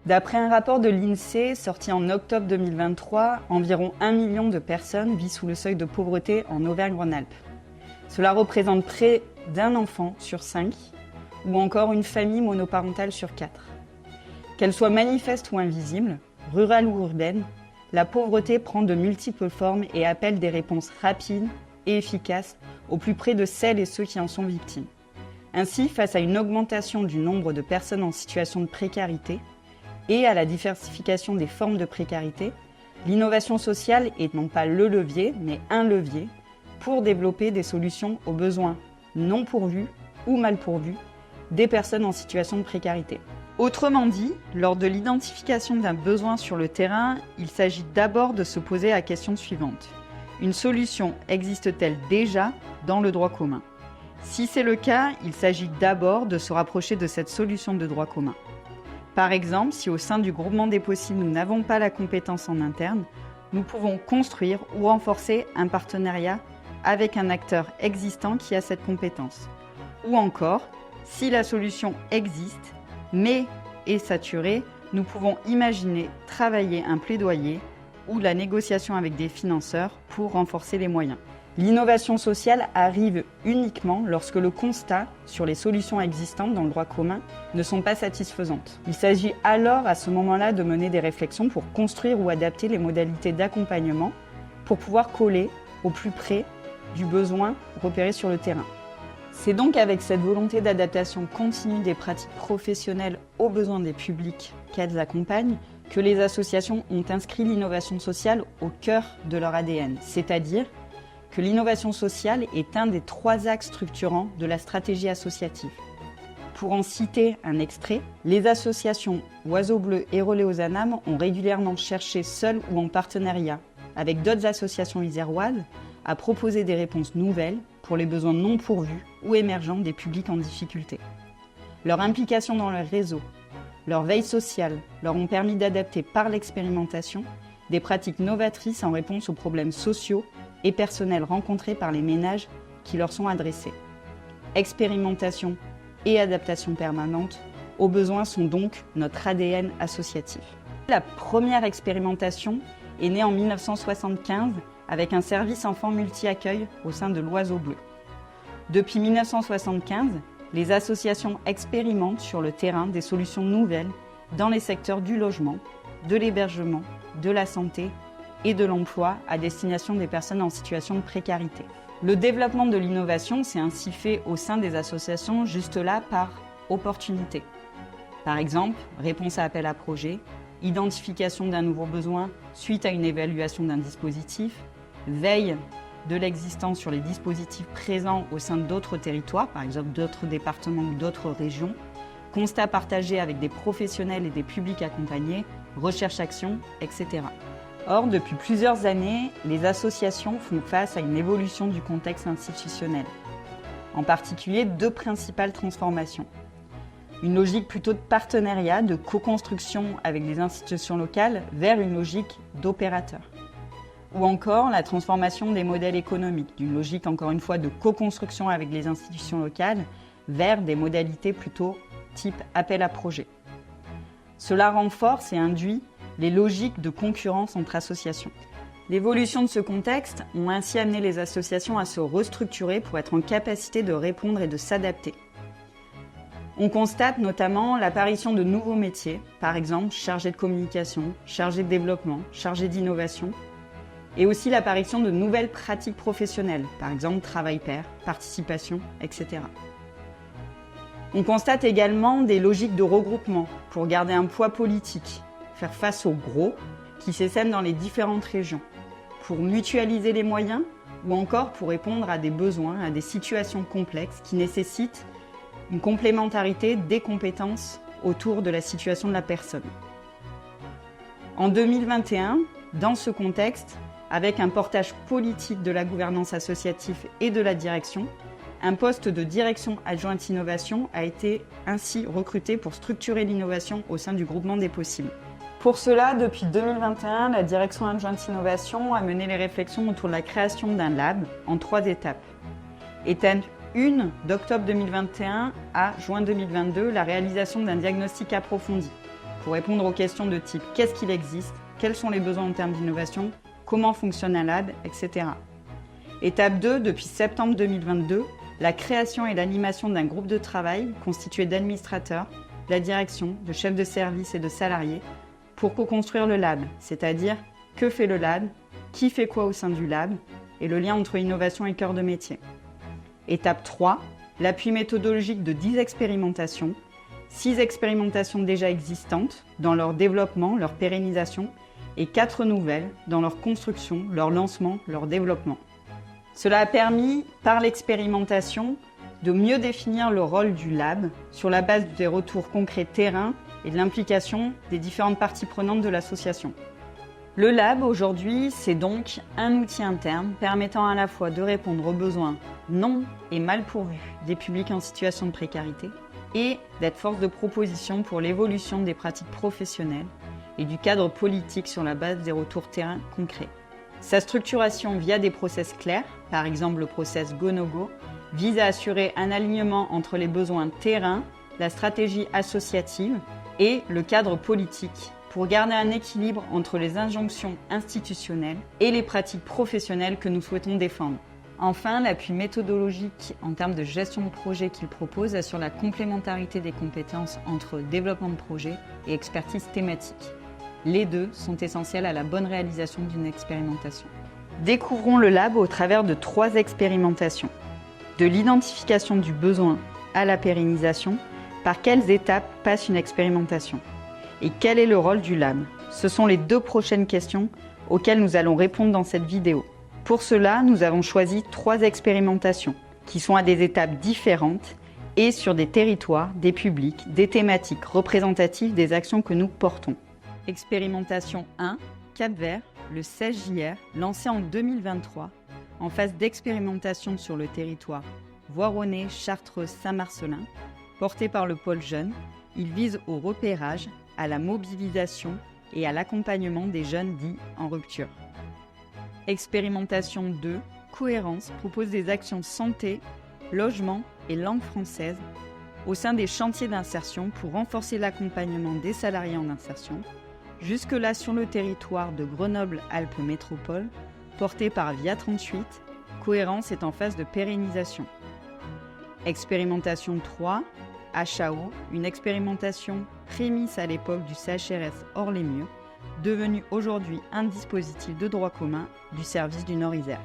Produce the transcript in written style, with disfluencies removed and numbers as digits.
D'après un rapport de l'INSEE sorti en octobre 2023, environ 1 million de personnes vivent sous le seuil de pauvreté en Auvergne-Rhône-Alpes. Cela représente près d'un enfant sur 5 ou encore une famille monoparentale sur 4. Qu'elle soit manifeste ou invisible, rurale ou urbaine, la pauvreté prend de multiples formes et appelle des réponses rapides et efficaces au plus près de celles et ceux qui en sont victimes. Ainsi, face à une augmentation du nombre de personnes en situation de précarité et à la diversification des formes de précarité, l'innovation sociale est non pas le levier, mais un levier pour développer des solutions aux besoins non pourvus ou mal pourvus des personnes en situation de précarité. Autrement dit, lors de l'identification d'un besoin sur le terrain, il s'agit d'abord de se poser la question suivante. Une solution existe-t-elle déjà dans le droit commun ? Si c'est le cas, il s'agit d'abord de se rapprocher de cette solution de droit commun. Par exemple, si au sein du groupement des possibles, nous n'avons pas la compétence en interne, nous pouvons construire ou renforcer un partenariat avec un acteur existant qui a cette compétence. Ou encore, si la solution existe, mais est saturée, nous pouvons imaginer travailler un plaidoyer ou la négociation avec des financeurs pour renforcer les moyens. L'innovation sociale arrive uniquement lorsque le constat sur les solutions existantes dans le droit commun ne sont pas satisfaisantes. Il s'agit alors à ce moment-là de mener des réflexions pour construire ou adapter les modalités d'accompagnement pour pouvoir coller au plus près du besoin repéré sur le terrain. C'est donc avec cette volonté d'adaptation continue des pratiques professionnelles aux besoins des publics qu'elles accompagnent que les associations ont inscrit l'innovation sociale au cœur de leur ADN, c'est-à-dire que l'innovation sociale est un des 3 axes structurants de la stratégie associative. Pour en citer un extrait, les associations Oiseaux Bleus et Relais aux Anames ont régulièrement cherché, seules ou en partenariat avec d'autres associations iséroises, à proposer des réponses nouvelles pour les besoins non pourvus ou émergents des publics en difficulté. Leur implication dans leur réseau, leur veille sociale leur ont permis d'adapter par l'expérimentation des pratiques novatrices en réponse aux problèmes sociaux et personnels rencontrés par les ménages qui leur sont adressés. Expérimentation et adaptation permanente aux besoins sont donc notre ADN associatif. La première expérimentation est née en 1975 avec un service enfant multi-accueil au sein de l'Oiseau Bleu. Depuis 1975, les associations expérimentent sur le terrain des solutions nouvelles dans les secteurs du logement, de l'hébergement, de la santé et de l'emploi à destination des personnes en situation de précarité. Le développement de l'innovation s'est ainsi fait au sein des associations juste là par opportunité. Par exemple, réponse à appel à projet, identification d'un nouveau besoin suite à une évaluation d'un dispositif, veille de l'existence sur les dispositifs présents au sein d'autres territoires, par exemple d'autres départements ou d'autres régions, constat partagé avec des professionnels et des publics accompagnés, recherche-action, etc. Or, depuis plusieurs années, les associations font face à une évolution du contexte institutionnel. En particulier, 2 principales transformations. Une logique plutôt de partenariat, de co-construction avec les institutions locales vers une logique d'opérateur. Ou encore la transformation des modèles économiques, d'une logique encore une fois de co-construction avec les institutions locales vers des modalités plutôt type appel à projet. Cela renforce et induit les logiques de concurrence entre associations. L'évolution de ce contexte ont ainsi amené les associations à se restructurer pour être en capacité de répondre et de s'adapter. On constate notamment l'apparition de nouveaux métiers, par exemple chargé de communication, chargé de développement, chargé d'innovation, et aussi l'apparition de nouvelles pratiques professionnelles, par exemple travail pair, participation, etc. On constate également des logiques de regroupement pour garder un poids politique, faire face aux gros qui s'essaiment dans les différentes régions, pour mutualiser les moyens ou encore pour répondre à des besoins, à des situations complexes qui nécessitent une complémentarité des compétences autour de la situation de la personne. En 2021, dans ce contexte, avec un portage politique de la gouvernance associative et de la direction, un poste de direction adjointe innovation a été ainsi recruté pour structurer l'innovation au sein du groupement des possibles. Pour cela, depuis 2021, la direction adjointe innovation a mené les réflexions autour de la création d'un lab en 3 étapes. Étape 1, d'octobre 2021 à juin 2022, la réalisation d'un diagnostic approfondi pour répondre aux questions de type qu'est-ce qu'il existe, quels sont les besoins en termes d'innovation, comment fonctionne un lab, etc. Étape 2, depuis septembre 2022, la création et l'animation d'un groupe de travail constitué d'administrateurs, de la direction, de chefs de service et de salariés pour co-construire le lab, c'est-à-dire que fait le lab, qui fait quoi au sein du lab et le lien entre innovation et cœur de métier. Étape 3, l'appui méthodologique de 10 expérimentations, 6 expérimentations déjà existantes dans leur développement, leur pérennisation et 4 nouvelles dans leur construction, leur lancement, leur développement. Cela a permis, par l'expérimentation, de mieux définir le rôle du lab sur la base des retours concrets terrain et de l'implication des différentes parties prenantes de l'association. Le lab, aujourd'hui, c'est donc un outil interne permettant à la fois de répondre aux besoins non et mal pourvus des publics en situation de précarité et d'être force de proposition pour l'évolution des pratiques professionnelles et du cadre politique sur la base des retours terrain concrets. Sa structuration via des process clairs, par exemple le process Go-No-Go, vise à assurer un alignement entre les besoins terrain, la stratégie associative et le cadre politique pour garder un équilibre entre les injonctions institutionnelles et les pratiques professionnelles que nous souhaitons défendre. Enfin, l'appui méthodologique en termes de gestion de projet qu'il propose assure la complémentarité des compétences entre développement de projet et expertise thématique. Les deux sont essentiels à la bonne réalisation d'une expérimentation. Découvrons le lab au travers de 3 expérimentations. De l'identification du besoin à la pérennisation, par quelles étapes passe une expérimentation? Et quel est le rôle du lab? Ce sont les 2 prochaines questions auxquelles nous allons répondre dans cette vidéo. Pour cela, nous avons choisi 3 expérimentations qui sont à des étapes différentes et sur des territoires, des publics, des thématiques représentatives des actions que nous portons. Expérimentation 1, Cap-Vert, le 16 JR, lancé en 2023, en phase d'expérimentation sur le territoire Voironnais, Chartreuse, Saint-Marcellin, porté par le pôle jeune. Il vise au repérage, à la mobilisation et à l'accompagnement des jeunes dits en rupture. Expérimentation 2, Cohérence, propose des actions santé, logement et langue française au sein des chantiers d'insertion pour renforcer l'accompagnement des salariés en insertion. Jusque-là sur le territoire de Grenoble-Alpes Métropole, porté par Via 38, Cohérence est en phase de pérennisation. Expérimentation 3, HAO, une expérimentation prémisse à l'époque du CHRS hors les murs, devenu aujourd'hui un dispositif de droit commun du service du Nord-Isère.